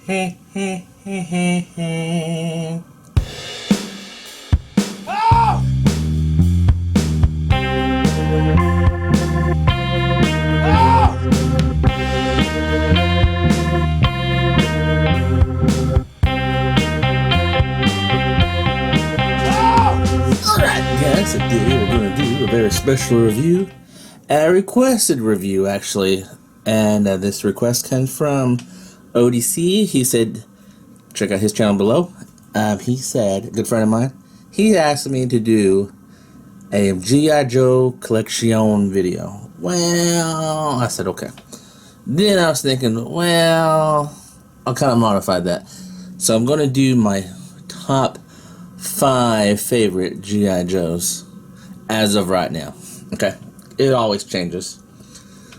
Hey, hey, hey, hey, hey. Alright, guys, today we're going to do a very special review. A requested review, actually. And this request comes from ODC. He said, check out his channel below. He said, a good friend of mine, he asked me to do a G.I. Joe collection video. Well, I said, okay. Then I was thinking, well, I'll kind of modify that. So I'm going to do my top 5 favorite G.I. Joes as of right now. Okay? It always changes.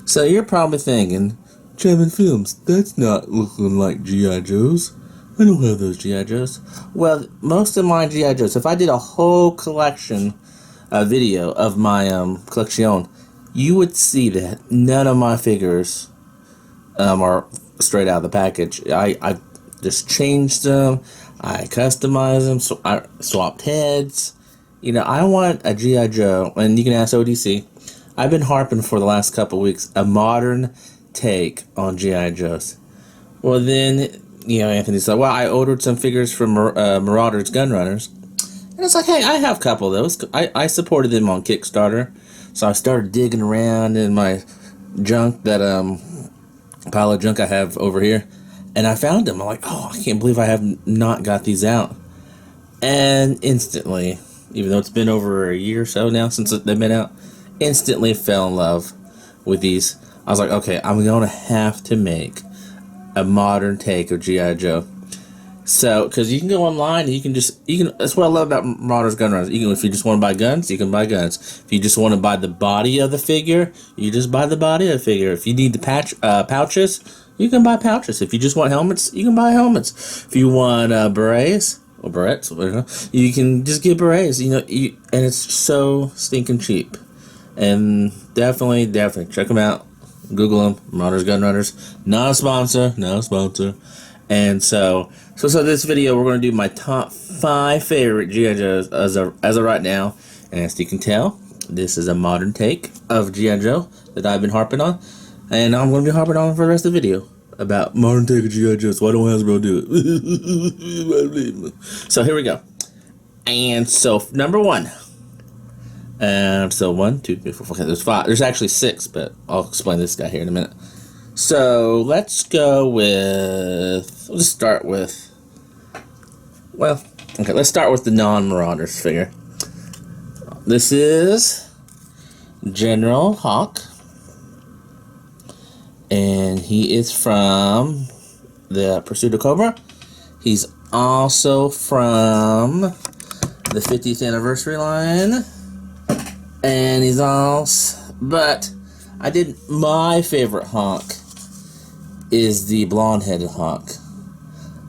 So you're probably thinking, Chapman Films, that's not looking like G.I. Joes. I don't have those G.I. Joes. Well, most of my G.I. Joes, if I did a whole collection video of my collection, you would see that none of my figures are straight out of the package. I just changed them. I customized them. So I swapped heads. You know, I want a G.I. Joe, and you can ask ODC. I've been harping for the last couple weeks, a modern take on G.I. Joes. Well, then, you know, Anthony said, well, I ordered some figures from Marauders Gunrunners. And it's like, hey, I have a couple of those. I supported them on Kickstarter. So I started digging around in my junk, that pile of junk I have over here. And I found them. I'm like, oh, I can't believe I have not got these out. And instantly, even though it's been over a year or so now since they've been out, instantly fell in love with these. I was like, okay, I'm going to have to make a modern take of G.I. Joe. So, because you can go online, and that's what I love about Marauders Gunrunners. If you just want to buy guns, you can buy guns. If you just want to buy the body of the figure, you just buy the body of the figure. If you need the pouches, you can buy pouches. If you just want helmets, you can buy helmets. If you want berets, or berets, you can just get berets. And it's so stinking cheap. And definitely check them out. Google them, Marauders Gunrunners. Not a sponsor. And so this video, we're going to do my top 5 favorite G.I. Joes as of right now. And as you can tell, this is a modern take of G.I. Joe that I've been harping on. And I'm going to be harping on for the rest of the video about modern take of G.I. Joe. So why don't Hasbro do it? So here we go. And so, number 1. So 1, 2, 3, 4, 5. There's 5. There's actually 6, but I'll explain this guy here in a minute. So let's go with. Let's start with. Well, okay. Let's start with the non-Marauders figure. This is General Hawk, and he is from the Pursuit of Cobra. He's also from the 50th anniversary line. And he's also, but I did my favorite Hawk is the blonde-headed Hawk.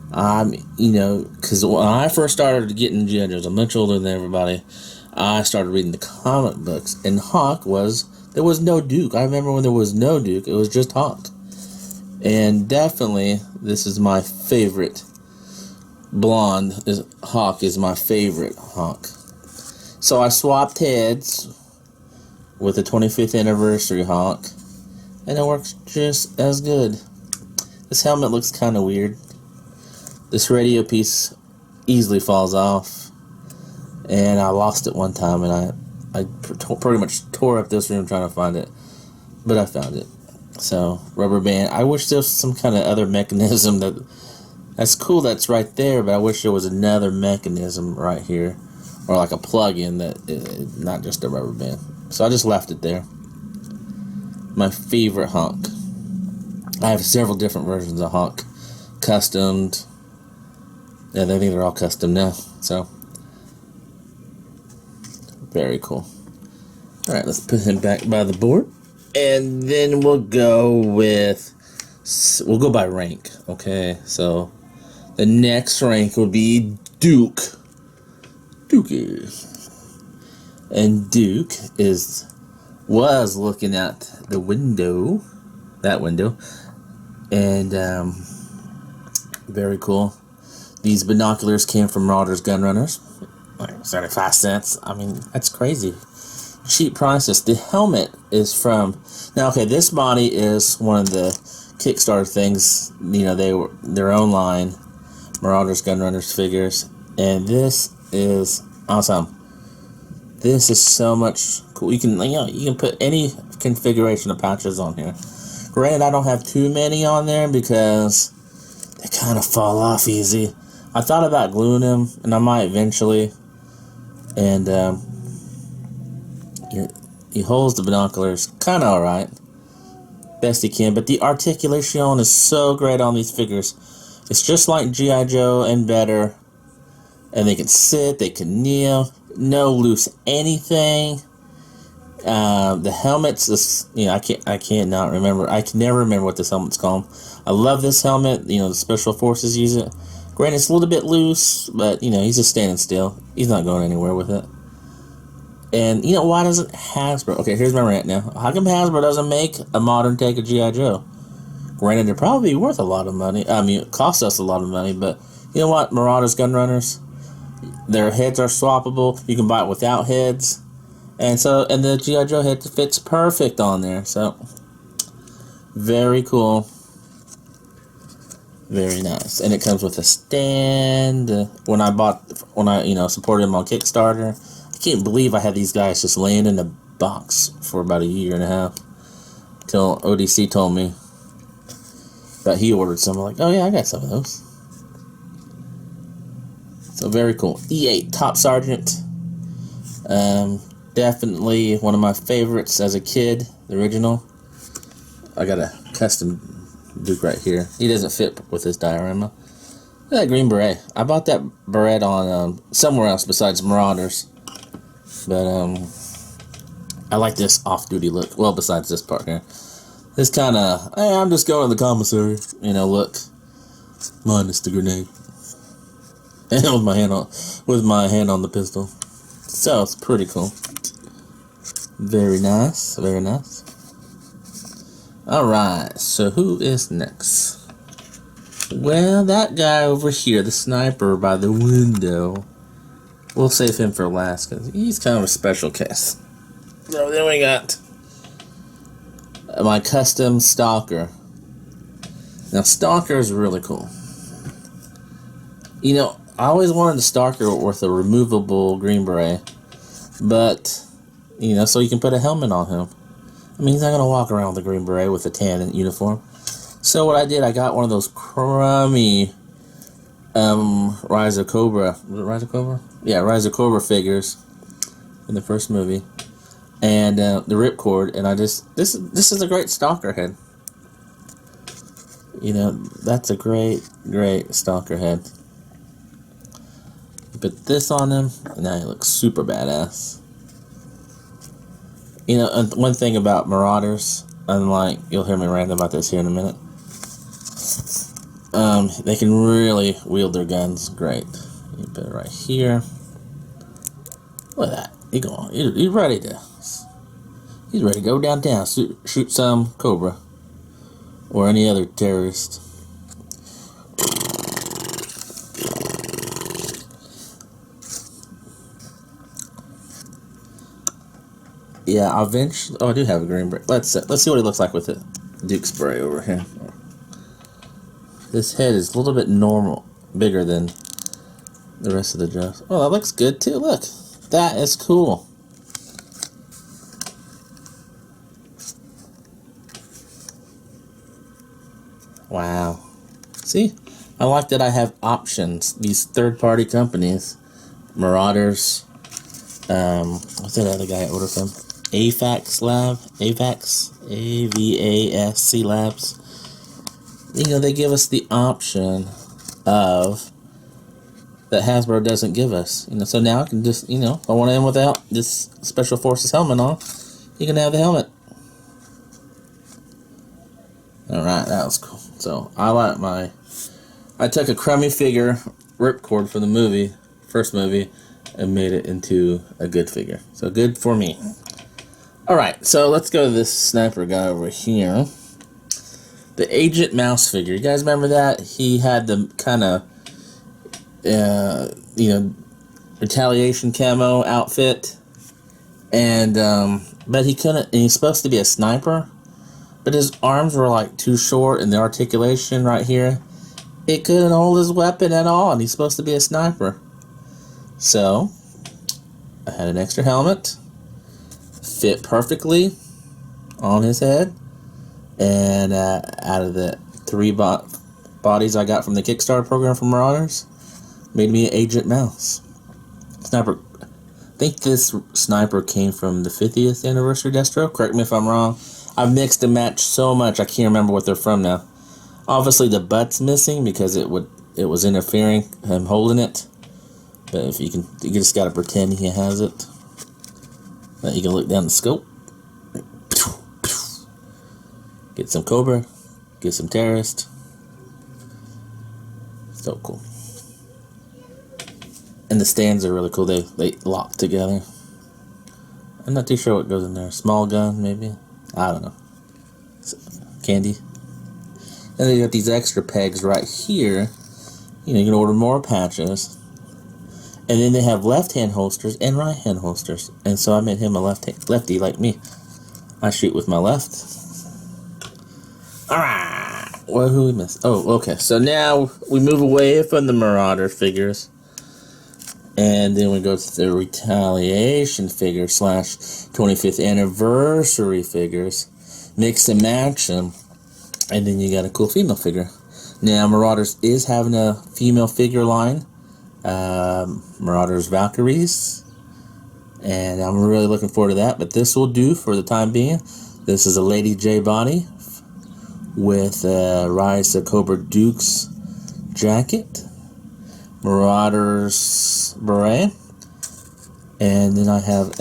Because when I first started getting G.I. Joes, I'm much older than everybody. I started reading the comic books, and there was no Duke. I remember when there was no Duke, it was just Hawk. And definitely, this is my favorite. Hawk is my favorite Hawk. So I swapped heads with the 25th anniversary Hawk, and it works just as good. This helmet looks kind of weird. This radio piece easily falls off, and I lost it one time, and I pretty much tore up this room trying to find it, but I found it. So, rubber band. I wish there was some kind of other mechanism that's cool that's right there, but I wish there was another mechanism right here, or like a plug-in not just a rubber band. So I just left it there. My favorite Hawk. I have several different versions of Hawk. Customed. Yeah, I think they're all custom now. So, very cool. Alright, let's put him back by the board. And then we'll go by rank. Okay, so the next rank will be Duke. Dookie. And Duke was looking out the window, that window, and Very cool. These binoculars came from Marauders Gun Runners. Like 75 cents. I mean, that's crazy. Cheap prices. The helmet is from... Now, okay, this body is one of the Kickstarter things. You know, they were their own line. Marauders Gun Runners figures. And this is awesome. This is so much cool. You can put any configuration of pouches on here. Granted, I don't have too many on there because they kind of fall off easy. I thought about gluing them, and I might eventually. And he holds the binoculars kind of alright, best he can. But the articulation is so great on these figures. It's just like G.I. Joe and better. And they can sit, they can kneel, no loose anything. The helmet's I can't not remember. I can never remember what this helmet's called. I love this helmet. The Special Forces use it. Granted, it's a little bit loose, but he's just standing still. He's not going anywhere with it. And why doesn't Hasbro? Okay, here's my rant now. How come Hasbro doesn't make a modern take of G.I. Joe? Granted, it'd probably be worth a lot of money. I mean, it costs us a lot of money, but you know what? Marauders Gun Runners, their heads are swappable. You can buy it without heads. And the G.I. Joe head fits perfect on there. So, very cool. Very nice. And it comes with a stand. When I supported them on Kickstarter, I can't believe I had these guys just laying in a box for about a year and a half. Till ODC told me that he ordered some. I'm like, oh yeah, I got some of those. So very cool. E8 Top Sergeant. Definitely one of my favorites as a kid. The original. I got a custom Duke right here. He doesn't fit with this diorama. Look at that green beret. I bought that beret on somewhere else besides Marauders. But I like this off-duty look. Well, besides this part here. This kind of, hey, I'm just going to the commissary, look. Minus the grenade. And with my hand on the pistol. So it's pretty cool. Very nice. Very nice. Alright, so who is next? Well, that guy over here, the sniper by the window. We'll save him for last because he's kind of a special case. So then we got my custom Stalker. Now, Stalker is really cool. I always wanted a Stalker with a removable green beret. But, so you can put a helmet on him. I mean, he's not going to walk around with a green beret with a tan uniform. So what I did, I got one of those crummy Rise of Cobra. Was it Rise of Cobra? Yeah, Rise of Cobra figures in the first movie. And the ripcord, and this is a great Stalker head. That's a great Stalker head. Put this on him, and now he looks super badass. And one thing about Marauders, unlike, you'll hear me rant about this here in a minute, they can really wield their guns great. You put it right here. Look at that. He's ready to go downtown, shoot some Cobra or any other terrorist. Yeah, eventually. Oh, I do have a green beret. Let's see what he looks like with it. Duke spray over here. This head is a little bit bigger than the rest of the dress. Oh, that looks good too. Look, that is cool. Wow. See, I like that I have options. These third-party companies, Marauders. What's that other guy I ordered from? AVAX AVASC Labs. They give us the option of that Hasbro doesn't give us. So now I can just, if I want to end without this Special Forces helmet on, you can have the helmet. Alright, that was cool. So I took a crummy figure, ripcord from the first movie, and made it into a good figure. So good for me. Alright, so let's go to this sniper guy over here. the Agent Mouse figure. You guys remember that? He had the kind of, Retaliation camo outfit. And, but he couldn't, and he's supposed to be a sniper, but his arms were like too short, and the articulation right here, it couldn't hold his weapon at all, and he's supposed to be a sniper. So, I had an extra helmet, fit perfectly on his head, and out of the 3 bodies I got from the Kickstarter program from Marauders, made me an Agent Mouse. Sniper. I think this sniper came from the 50th anniversary destro. Correct me if I'm wrong. I've mixed and matched so much I can't remember what they're from now. Obviously the butt's missing because it was interfering, him holding it. But if you just gotta pretend he has it. You can look down the scope. Get some Cobra. Get some Terrorist. So cool. And the stands are really cool. They lock together. I'm not too sure what goes in there. Small gun, maybe? I don't know. Candy. And they got these extra pegs right here. You can order more patches. And then they have left-hand holsters and right-hand holsters. And so I made him a lefty like me. I shoot with my left. Alright! Well, who we missed? Oh, okay. So now we move away from the Marauder figures. And then we go to the Retaliation figure / 25th anniversary figures. Mix and match them. And then you got a cool female figure. Now, Marauders is having a female figure line. Marauders Valkyries. And I'm really looking forward to that. But this will do for the time being. This is a Lady J body with Rise of Cobra Duke's jacket. Marauders beret, and then I have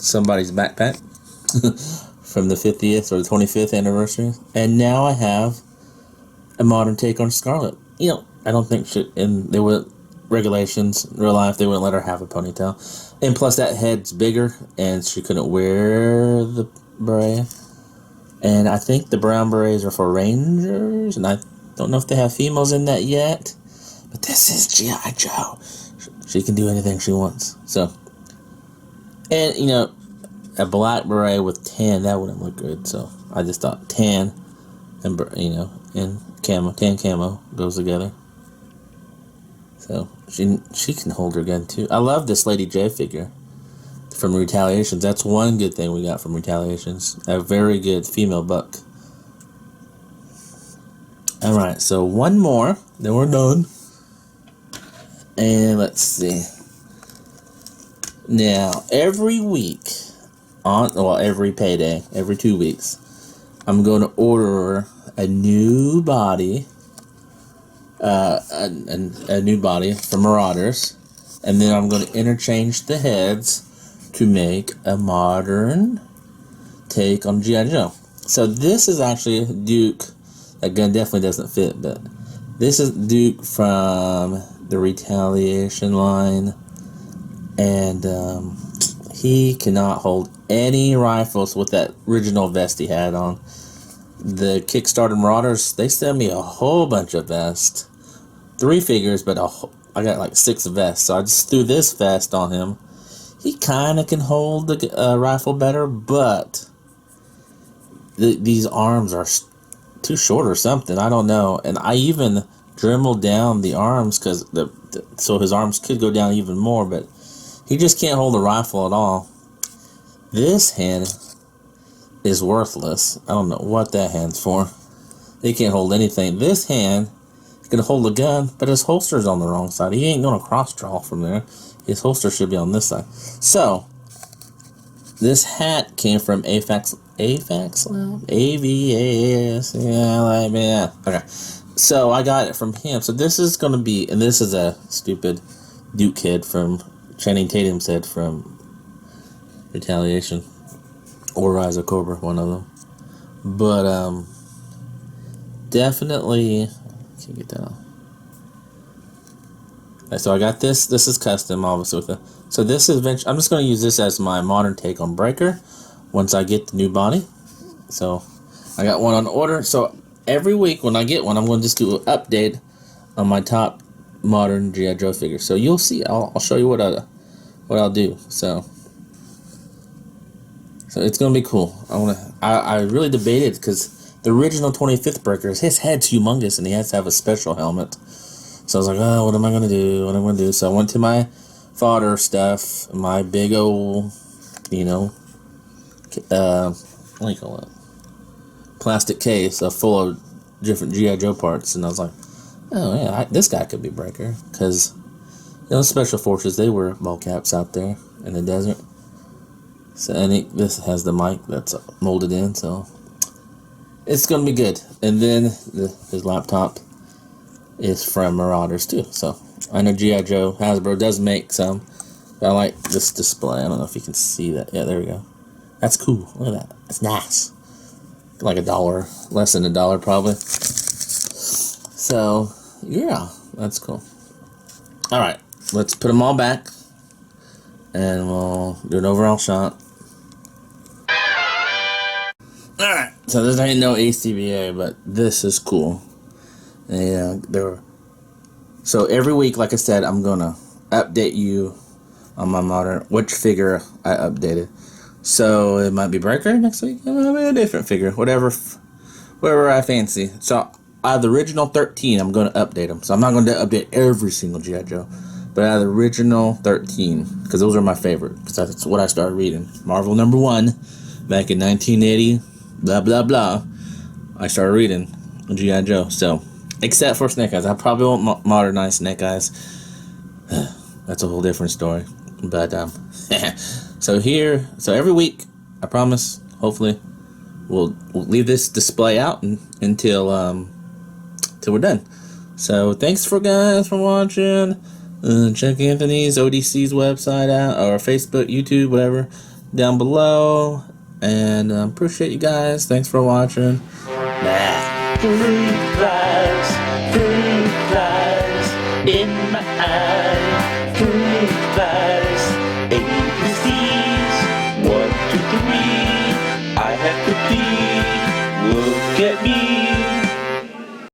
somebody's backpack from the 50th or the 25th anniversary, and now I have a modern take on Scarlet. I don't think they were regulations in real life, they wouldn't let her have a ponytail, and plus that head's bigger, and she couldn't wear the beret. And I think the brown berets are for Rangers, and I don't know if they have females in that yet. But this is G.I. Joe. She can do anything she wants. So, and, a black beret with tan, that wouldn't look good. So, I just thought tan and, and camo, tan camo goes together. So, she can hold her gun, too. I love this Lady J figure from Retaliations. That's one good thing we got from Retaliations. A very good female buck. Alright, so one more. Then we're done. And let's see. Now, every week, every payday, every 2 weeks, I'm going to order a new body, a new body from Marauders, and then I'm going to interchange the heads to make a modern take on G.I. Joe. So this is actually Duke. That gun definitely doesn't fit, but this is Duke from the Retaliation line, and he cannot hold any rifles with that original vest he had on. The Kickstarter Marauders, they sent me a whole bunch of vests, 3 figures, but I got like 6 vests, so I just threw this vest on him. He kind of can hold the rifle better, but these arms are too short or something, I don't know. And I even Dremel down the arms because so his arms could go down even more, but he just can't hold the rifle at all. This hand is worthless. I don't know what that hand's for. He can't hold anything. This hand can hold a gun, but his holster's on the wrong side. He ain't gonna cross draw from there. His holster should be on this side. So this hat came from AVAX Lab? AVAS. Yeah. Okay. So I got it from him. So this is going to be, and this is a stupid Duke kid from Channing Tatum said from Retaliation or Rise of Cobra, one of them. But definitely can't get that off. So I got this. This is custom, obviously. So this is I'm just going to use this as my modern take on Breaker once I get the new body. So I got one on order. So every week when I get one, I'm going to just do an update on my top modern G.I. Joe figures. So you'll see. I'll show you what I'll do. So it's going to be cool. I really debated because the original 25th Breakers, his head's humongous and he has to have a special helmet. So I was like, oh, what am I going to do? What am I going to do? So I went to my fodder stuff, my big old, what do you call it? Plastic case full of different G.I. Joe parts. And I was like, oh, yeah, this guy could be Breaker. Because, Special Forces, they wear ball caps out there in the desert. So, and this has the mic that's molded in, so it's going to be good. And then his laptop is from Marauders too. So I know G.I. Joe Hasbro does make some. But I like this display. I don't know if you can see that. Yeah, there we go. That's cool. Look at that. It's nice. Like $1, less than $1 probably. So yeah, that's cool. All right, let's put them all back, and we'll do an overall shot. All right. So this ain't no ACBA, but this is cool. And so every week, like I said, I'm gonna update you on my modern which figure I updated. So it might be Breaker next week. It might be a different figure, whatever I fancy. So out of the original 13, I'm gonna update them. So I'm not gonna update every single G.I. Joe, but out of the original 13, because those are my favorite. Because that's what I started reading. Marvel #1 back in 1980. Blah blah blah. I started reading G.I. Joe. So. Except for Snake Eyes. I probably won't modernize Snake Eyes. That's a whole different story. But, so every week, I promise, hopefully, we'll leave this display out until we're done. So, thanks for watching. Check Anthony's, ODC's website out, or Facebook, YouTube, whatever, down below. And appreciate you guys. Thanks for watching. Bye.